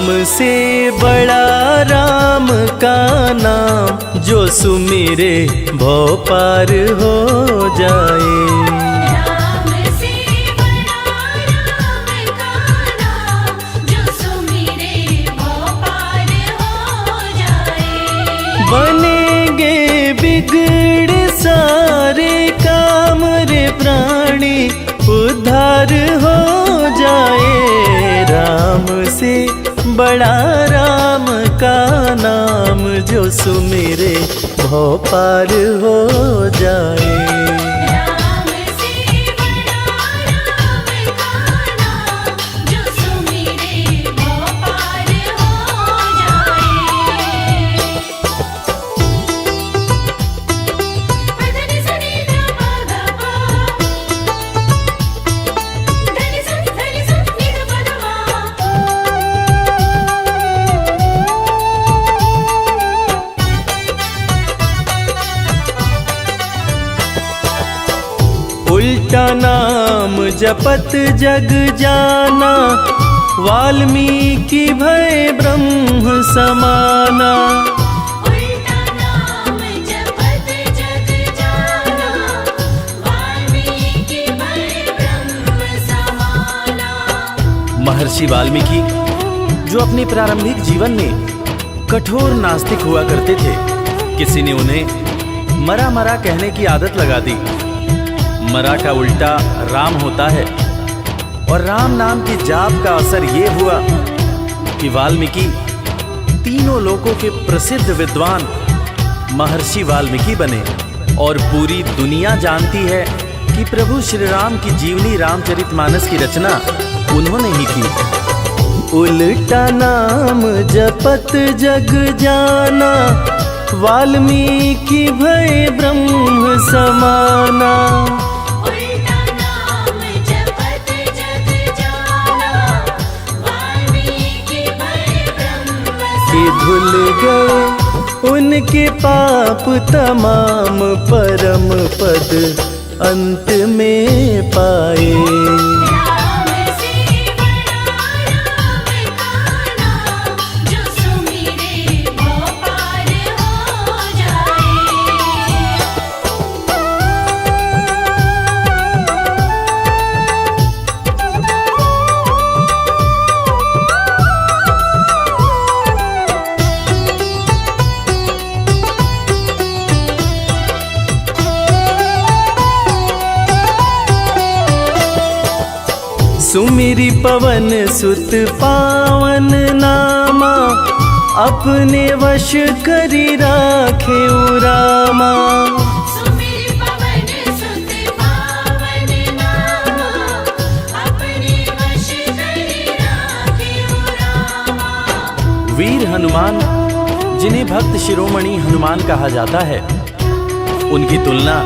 राम से बड़ा राम का नाम, जो सुमिरे भव पार हो जाए। राम से बड़ा राम का नाम, जो सुमिरे भव पार हो जाए। बनेंगे बिगड़े सारे काम रे प्राणी, उद्धार हो जाए। राम से बड़ा राम का नाम, जो सुमिरे भव पार हो जाए। राम से बड़ा राम का नाम, जो सुमिरे भव पार हो जाए। धनि सनि ध प ध प, धनि सनि नि ध प ध मा। उल्टा नाम जपत जग जाना, वाल्मीकि भय ब्रह्म समाना। उल्टा नाम जपत जग जाना, वाल्मीकि भय ब्रह्म समाना। महर्षि वाल्मीकि जो अपने प्रारंभिक जीवन में कठोर नास्तिक हुआ करते थे, किसी ने उन्हें मरा मरा कहने की आदत लगा दी। मरा का उल्टा राम होता है, और राम नाम की जाप का असर ये हुआ कि वाल्मीकि तीनों लोकों के प्रसिद्ध विद्वान महर्षि वाल्मीकि बने। और पूरी दुनिया जानती है कि प्रभु श्री राम की जीवनी रामचरितमानस की रचना उन्होंने ही की। उल्टा नाम जपत जग जाना, वाल्मीकि भय ब्रह्म समाना। उल्टा नाम जपत जग जाना, वाल्मीकि भय ब्रह्म कि धुल गए उनके पाप तमाम, परम पद अंत में पाए। राम से बड़ा राम का नाम, जो सुमिरे भव पार हो जाए। सुमिरि पवन सुत पावन नामा, अपने वश करी राखे रामा। सुमिरि पवन सुत पावन नामा, अपने वश करि राखे रामा। वीर हनुमान, जिन्हें भक्त शिरोमणि हनुमान कहा जाता है, उनकी तुलना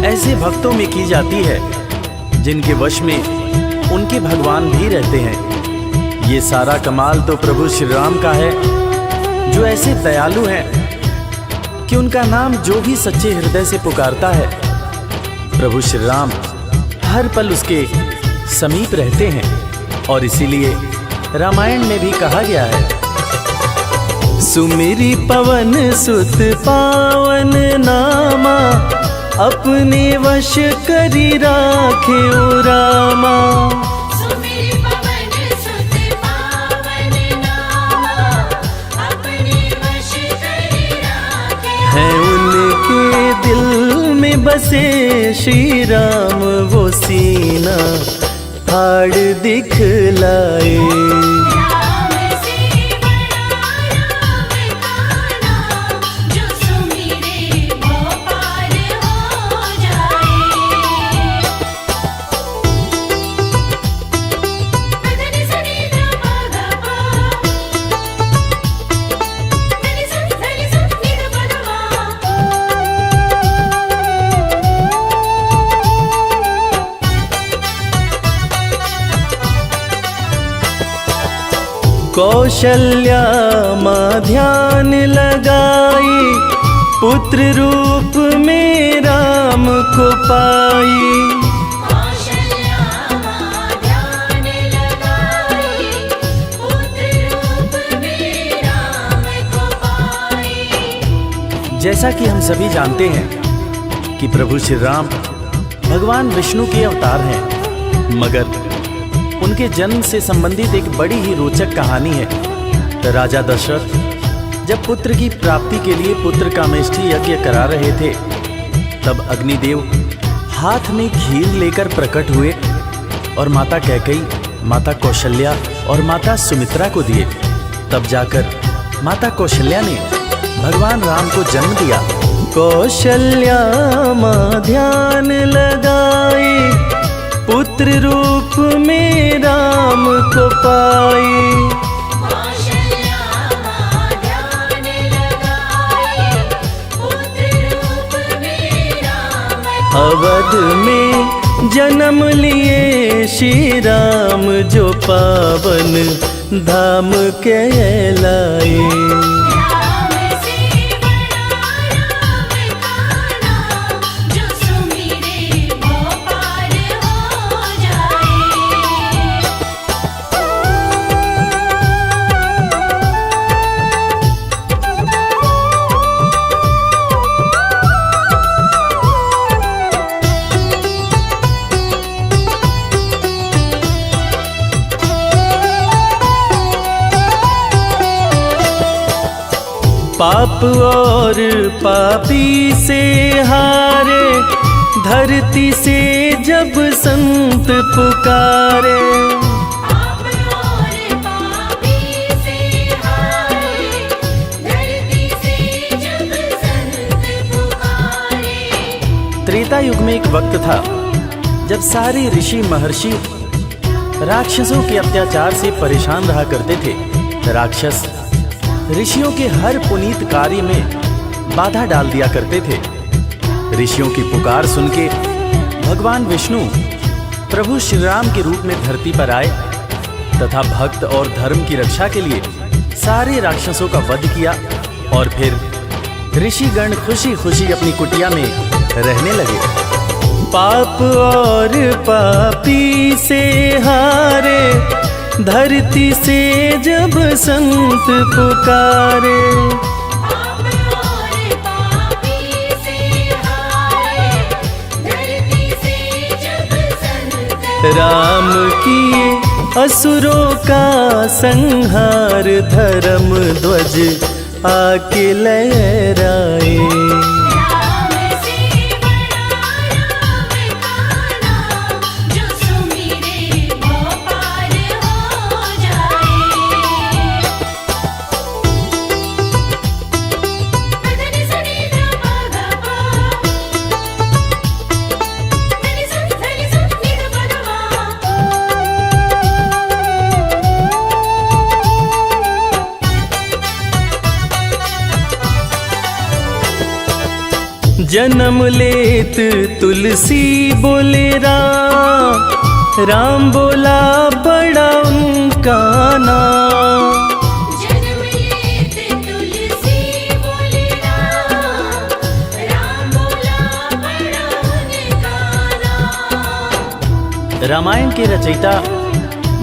ऐसे भक्तों में की जाती है जिनके वश में उनके भगवान भी रहते हैं। ये सारा कमाल तो प्रभु श्री राम का है, जो ऐसे दयालु हैं कि उनका नाम जो भी सच्चे हृदय से पुकारता है, प्रभु श्री राम हर पल उसके समीप रहते हैं। और इसीलिए रामायण में भी कहा गया है, सुमिरि पवन सुत पावन नामा, अपने वश करी राखे रामा। सुमिरि पवन सुत पावन नामा, अपने वश करि राखे। हैं उनके दिल में बसे श्री राम, वो सीना फाड़ दिखलाए। राम से बड़ा राम का नाम, जो सुमिरे भव पार हो जाए। धनि सनि ध प ध प, धनि सनि नि ध प ध मा। कौशल्या माँ ध्यान लगाई, पुत्र रूप में राम को पाई। कौशल्या माँ ध्यान लगाई, पुत्र रूप जैसा कि हम सभी जानते हैं कि प्रभु श्री राम भगवान विष्णु के अवतार हैं, मगर उनके जन्म से संबंधित एक बड़ी ही रोचक कहानी है। राजा दशरथ जब पुत्र की प्राप्ति के लिए पुत्र कामेष्ठी यज्ञ करा रहे थे, तब अग्निदेव हाथ में खीर लेकर प्रकट हुए और माता कैकेयी, माता कौशल्या और माता सुमित्रा को दिए। तब जाकर माता कौशल्या ने भगवान राम को जन्म दिया। कौशल्या माँ ध्यान लगाए, पुत्र रूप में राम को पाए। कौशल्या माँ ध्यान लगाए, पुत्र रूप में राम को अवध में जन्म लिए श्री राम, जो पावन धाम कहलाए। राम से बड़ा राम का नाम, जो सुमिरे वो पार हो जाए। पाप और पापी से हारे, धरती से जब संत पुकारे। पाप और पापी से हारे, धरती से जब संत पुकारे। त्रेता युग में एक वक्त था जब सारे ऋषि महर्षि राक्षसों के अत्याचार से परेशान रहा करते थे। राक्षस ऋषियों के हर पुनीत कार्य में बाधा डाल दिया करते थे। ऋषियों की पुकार सुन के भगवान विष्णु प्रभु श्री राम के रूप में धरती पर आए तथा भक्त और धर्म की रक्षा के लिए सारे राक्षसों का वध किया और फिर ऋषिगण खुशी खुशी अपनी कुटिया में रहने लगे। पाप और पापी से हारे, धरती से जब संत पुकारे। पाप और पापी से हारे, धरती से जब संत राम किए असुरों का संहार, धर्म ध्वज आके लहराए। राम से बड़ा राम का नाम, जो सुमिरे वो पार हो जाए। धनि सनि ध प ध प, धनि स नि ध प ध जन्म लेत तुलसी बोले राम, राम बोला बड़ा उनका नाम। जन्म लेत तुलसी बोले राम, राम बोला बड़ा उनका नाम। रामायण के रचयिता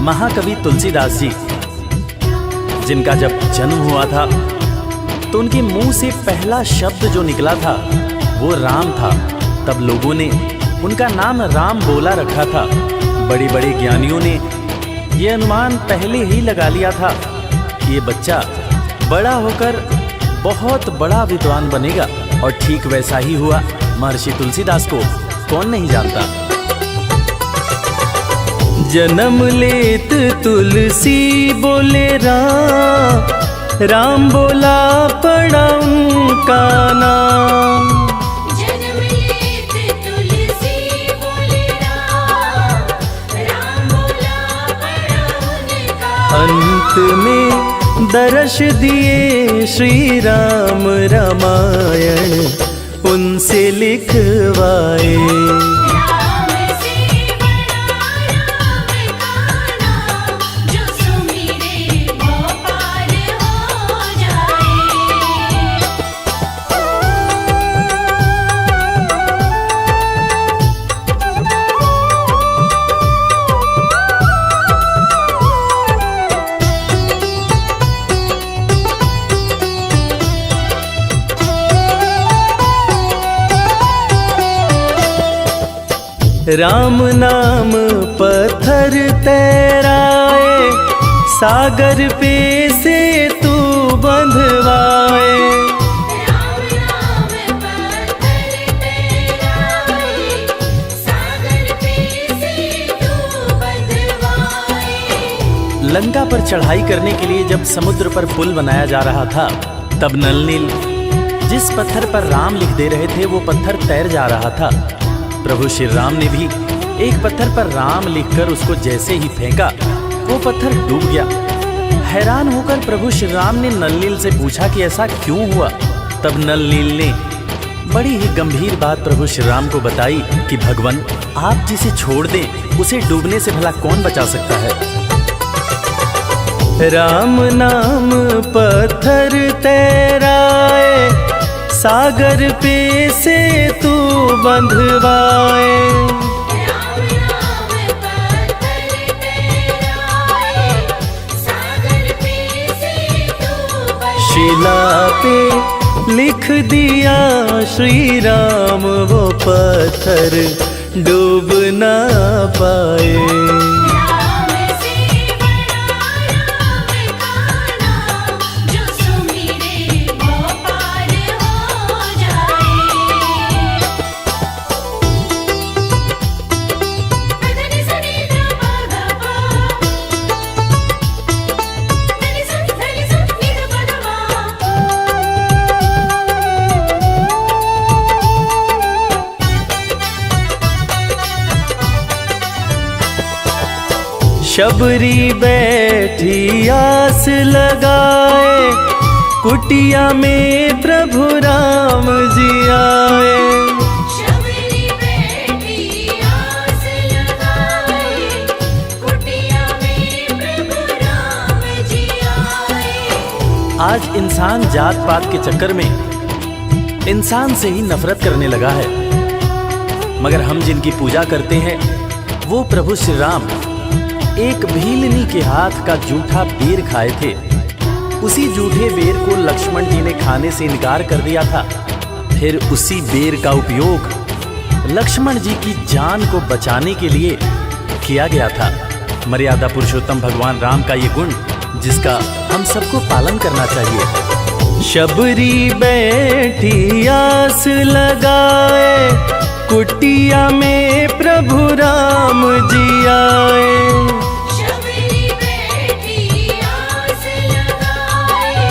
महाकवि तुलसीदास जी, जिनका जब जन्म हुआ था तो उनके मुंह से पहला शब्द जो निकला था वो राम था। तब लोगों ने उनका नाम राम बोला रखा था। बड़े बड़े ज्ञानियों ने ये अनुमान पहले ही लगा लिया था कि ये बच्चा बड़ा होकर बहुत बड़ा विद्वान बनेगा, और ठीक वैसा ही हुआ। महर्षि तुलसीदास को कौन नहीं जानता। जन्म लेत तुलसी बोले राम, राम बोला पड़ा उनका नाम। जन्म लेत तुलसी बोले राम, राम बोला बड़ा उनका। अंत में दर्श दिए श्री राम, रामायण उनसे लिखवाए। राम से बड़ा राम का नाम, जो सुमिरे वो पार हो जाए। राम नाम पत्थर तैराए, सागर पे से तू बंधवाए। राम नाम पत्थर तैराए, सागर पे से तू बंधवाए। लंका पर चढ़ाई करने के लिए जब समुद्र पर पुल बनाया जा रहा था, तब नल नील जिस पत्थर पर राम लिख दे रहे थे वो पत्थर तैर जा रहा था। प्रभु श्री राम ने भी एक पत्थर पर राम लिखकर उसको जैसे ही फेंका, वो पत्थर डूब गया। हैरान होकर प्रभु श्री राम ने नल नील से पूछा कि ऐसा क्यों हुआ। तब नल नील ने बड़ी ही गंभीर बात प्रभु श्री राम को बताई कि भगवान, आप जिसे छोड़ दें उसे डूबने से भला कौन बचा सकता है। राम नाम पत्थर तैराए, सागर पे से तू बंधवाए। राम नाम पत्थर तैराए, सागर पे से तू बंधवाए। शिला पे लिख दिया श्री राम, वो पत्थर डूब ना पाए। राम से बड़ा राम का नाम, जो सुमिरे वो पार हो जाए। धनी सनी ध प ध प, धनी स नि ध प ध प। शबरी बैठी आस लगाए, कुटिया में प्रभु राम जी आए। शबरी बैठी आस लगाए, कुटिया में प्रभु राम जी आए। आज इंसान जात पात के चक्कर में इंसान से ही नफरत करने लगा है, मगर हम जिनकी पूजा करते हैं वो प्रभु श्री राम एक भीलनी के हाथ का जूठा बेर खाए थे। उसी जूठे बेर को लक्ष्मण जी ने खाने से इनकार कर दिया था। फिर उसी बेर का उपयोग लक्ष्मण जी की जान को बचाने के लिए किया गया था। मर्यादा पुरुषोत्तम भगवान राम का ये गुण जिसका हम सबको पालन करना चाहिए। शबरी बैठी आस लगाए, कुटिया में प्रभु राम जी आए। शबरी बैठी आस लगाए,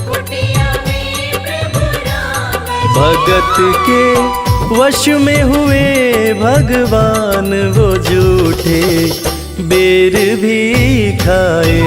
कुटिया में प्रभु राम जी भगत के वश में हुए भगवान, वो जूठे बेर भी खाए।